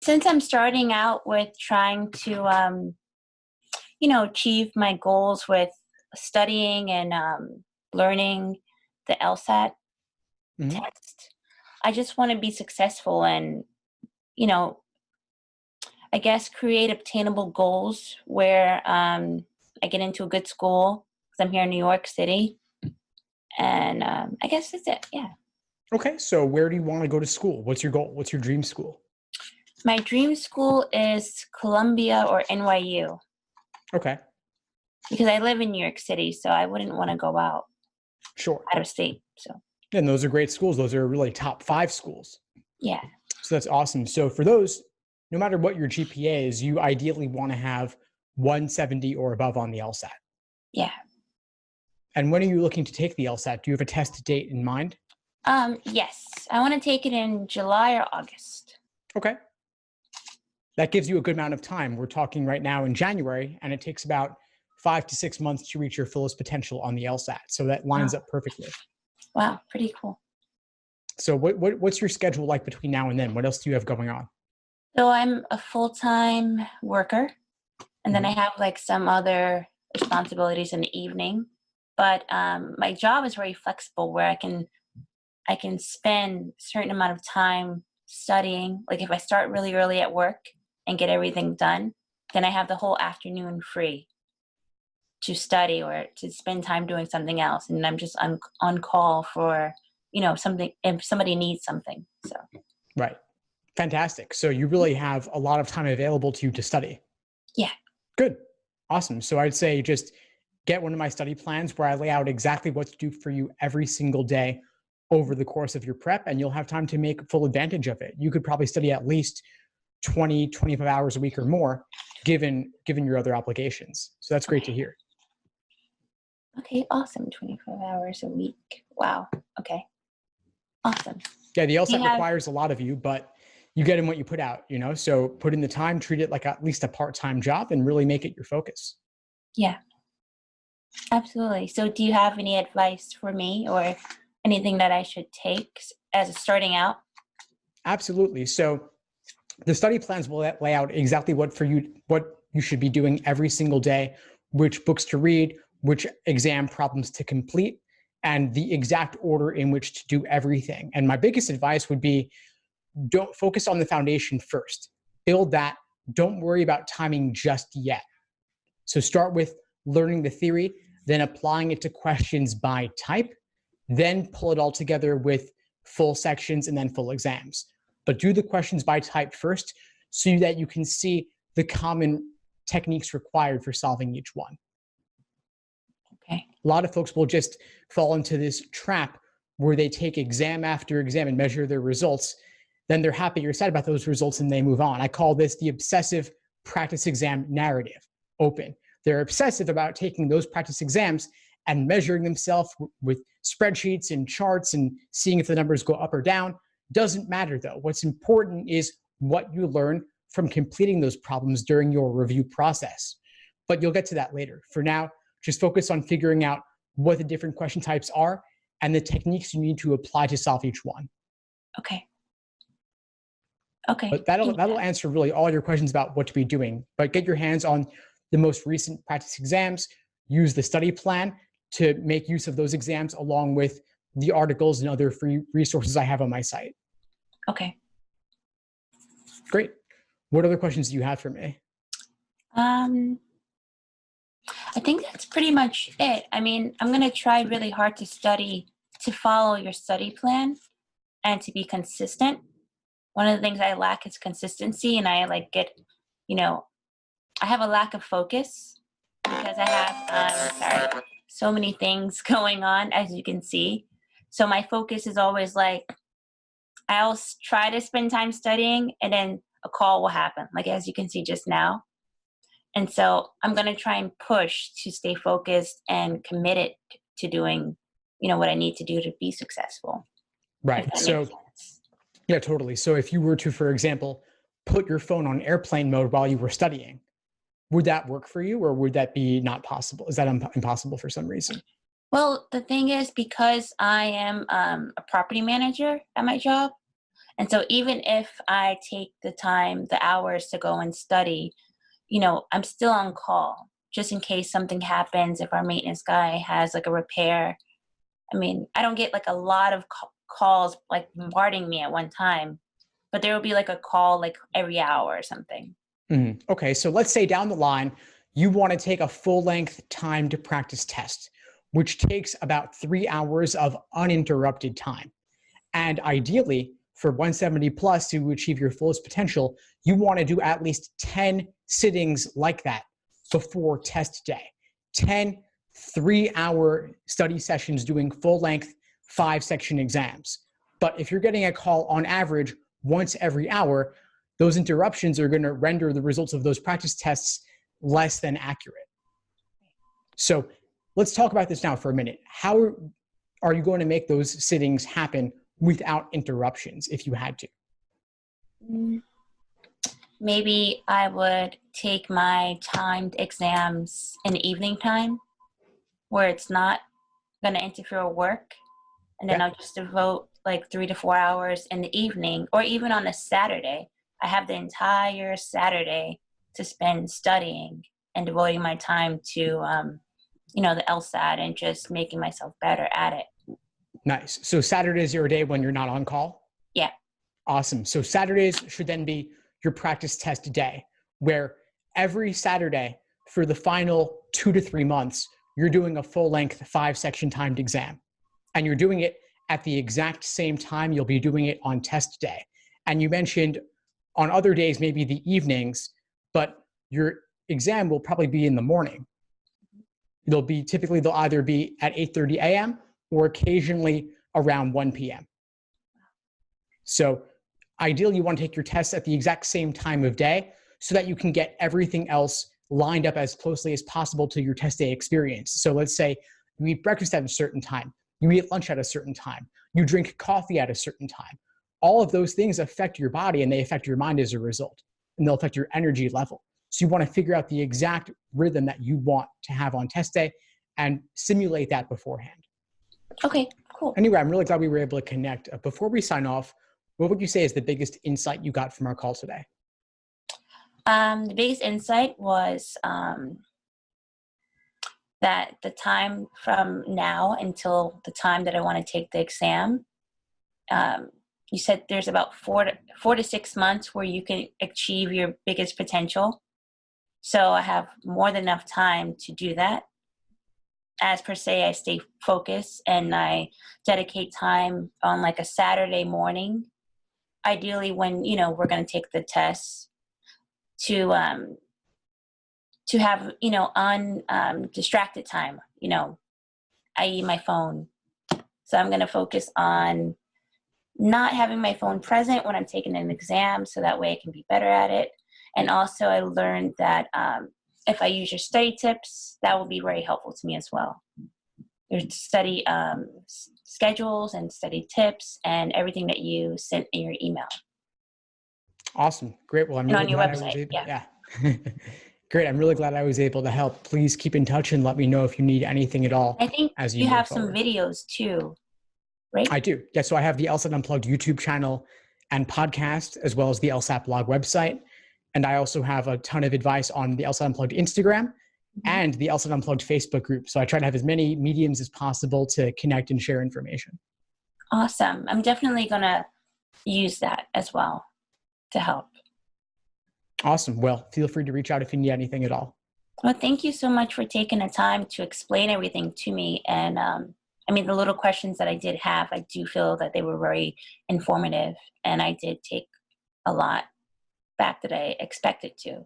Since I'm starting out with trying to, achieve my goals with studying and learning the LSAT Mhm. test, I just want to be successful and, you know, I guess create obtainable goals where I get into a good school because I'm here in New York City. And I guess that's it. Yeah. Okay, so where do you want to go to school? What's your goal? What's your dream school? My dream school is Columbia or NYU Okay, because I live in New York City, so I wouldn't want to go sure. out of state. So, And those are great schools. Those are really top 5 schools. yeah. So that's awesome. So for those, no matter what your GPA is, you ideally want to have 170 or above on the LSAT. Yeah. And when are you looking to take the LSAT? Do you have a test date in mind? Yes. I want to take it in July or August. Okay. That gives you a good amount of time. We're talking right now in January, and it takes about 5 to 6 months to reach your fullest potential on the LSAT. So that lines Wow. up perfectly. Wow. Pretty cool. So what's your schedule like between now and then? What else do you have going on? So I'm a full-time worker, and then I Mhm. have like some other responsibilities in the evening. But my job is very flexible where I can spend a certain amount of time studying. Like if I start really early at work and get everything done, then I have the whole afternoon free to study or to spend time doing something else. And I'm just on call for, something if somebody needs something. So Right. Fantastic. So you really have a lot of time available to you to study. yeah. Good. Awesome. So I'd say just get one of my study plans where I lay out exactly what to do for you every single day over the course of your prep, and you'll have time to make full advantage of it. You could probably study at least 20, 25 hours a week or more, given your other obligations. So that's great to Okay. hear. Okay, awesome. 25 hours a week. Wow. Okay. Awesome. Yeah, the Do you LSAT have requires a lot of you, but you get in what you put out, So put in the time, treat it like at least a part-time job, and really make it your focus. yeah, absolutely. So do you have any advice for me or anything that I should take as a starting out? Absolutely. So the study plans will lay out exactly what you should be doing every single day, which books to read, which exam problems to complete, and the exact order in which to do everything. And my biggest advice would be don't focus on the foundation first. Build that. Don't worry about timing just yet. So start with learning the theory, then applying it to questions by type, then pull it all together with full sections and then full exams. But do the questions by type first so that you can see the common techniques required for solving each one. Okay. A lot of folks will just fall into this trap where they take exam after exam and measure their results. Then they're happy or sad about those results and they move on. I call this the obsessive practice exam narrative. Open. They're obsessive about taking those practice exams and measuring themselves with spreadsheets and charts and seeing if the numbers go up or down. Doesn't matter though. What's important is what you learn from completing those problems during your review process. But you'll get to that later. For now, just focus on figuring out what the different question types are and the techniques you need to apply to solve each one. Okay. Okay. But that'll answer really all your questions about what to be doing. But get your hands on the most recent practice exams, use the study plan to make use of those exams along with the articles and other free resources I have on my site. Okay. Great. What other questions do you have for me? I think that's pretty much it. I mean, I'm going to try really hard to study, to follow your study plan and to be consistent. One of the things I lack is consistency, and I I have a lack of focus because I have, so many things going on, as you can see. So my focus is always like, I'll try to spend time studying and then a call will happen, like as you can see just now. And so I'm going to try and push to stay focused and committed to doing, what I need to do to be successful. If Right. that So, makes sense. yeah, totally. So if you were to, for example, put your phone on airplane mode while you were studying, would that work for you or would that be not possible? Is that impossible for some reason? Well, the thing is, because I am a property manager at my job, And so even if I take the hours to go and study, I'm still on call just in case something happens. If our maintenance guy has like a repair, I don't get like a lot of calls like bombarding me at one time, but there will be like a call like every hour or something. Okay, so let's say down the line, you want to take a full-length time to practice test, which takes about 3 hours of uninterrupted time. And ideally, for 170 plus to achieve your fullest potential, you want to do at least 10 sittings like that before test day. 10 3-hour study sessions doing full-length 5-section exams. But if you're getting a call on average once every hour, those interruptions are going to render the results of those practice tests less than accurate. So let's talk about this now for a minute. How are you going to make those sittings happen without interruptions if you had to? Maybe I would take my timed exams in the evening time where it's not going to interfere with work. And then I'll just devote like 3 to 4 hours in the evening, or even on a Saturday. I have the entire Saturday to spend studying and devoting my time to, the LSAT and just making myself better at it. Nice. So Saturdays are a day when you're not on call? Yeah. Awesome. So Saturdays should then be your practice test day, where every Saturday for the final 2 to 3 months, you're doing a full-length 5-section timed exam. And you're doing it at the exact same time you'll be doing it on test day. And you mentioned on other days, maybe the evenings, but your exam will probably be in the morning. They'll either be at 8:30 a.m. or occasionally around 1 p.m. So ideally, you want to take your tests at the exact same time of day so that you can get everything else lined up as closely as possible to your test day experience. So let's say you eat breakfast at a certain time, you eat lunch at a certain time, you drink coffee at a certain time. All of those things affect your body and they affect your mind as a result, and they'll affect your energy level. So you want to figure out the exact rhythm that you want to have on test day and simulate that beforehand. Okay, cool. Anyway, I'm really glad we were able to connect. Before we sign off, what would you say is the biggest insight you got from our call today? The biggest insight was that the time from now until the time that I want to take the exam, you said there's about 4 to 6 months where you can achieve your biggest potential. So I have more than enough time to do that. As per se, I stay focused and I dedicate time on like a Saturday morning, ideally when, we're going to take the tests, to have, distracted time, i.e. my phone. So I'm going to focus on not having my phone present when I'm taking an exam so that way I can be better at it. And also I learned that if I use your study tips, that will be very helpful to me as well. There's study schedules and study tips and everything that you sent in your email. Awesome. Great. Well, I'm really glad I was able. Yeah. Great. I'm really glad I was able to help. Please keep in touch and let me know if you need anything at all. I think as you have some videos too, right? I do. Yeah. So I have the LSAT Unplugged YouTube channel and podcast, as well as the LSAT blog website. And I also have a ton of advice on the LSAT Unplugged Instagram and the LSAT Unplugged Facebook group. So I try to have as many mediums as possible to connect and share information. Awesome. I'm definitely going to use that as well to help. Awesome. Well, feel free to reach out if you need anything at all. Well, thank you so much for taking the time to explain everything to me. And the little questions that I did have, I do feel that they were very informative, and I did take a lot back that I expected to.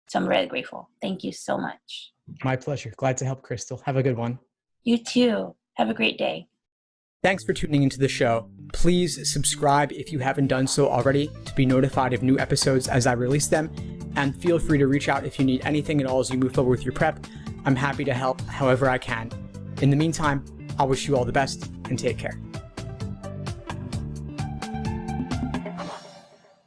So I'm really grateful. Thank you so much. My pleasure. Glad to help, Crystal. Have a good one. You too. Have a great day. Thanks for tuning into the show. Please subscribe if you haven't done so already to be notified of new episodes as I release them. And feel free to reach out if you need anything at all as you move forward with your prep. I'm happy to help however I can. In the meantime, I wish you all the best and take care.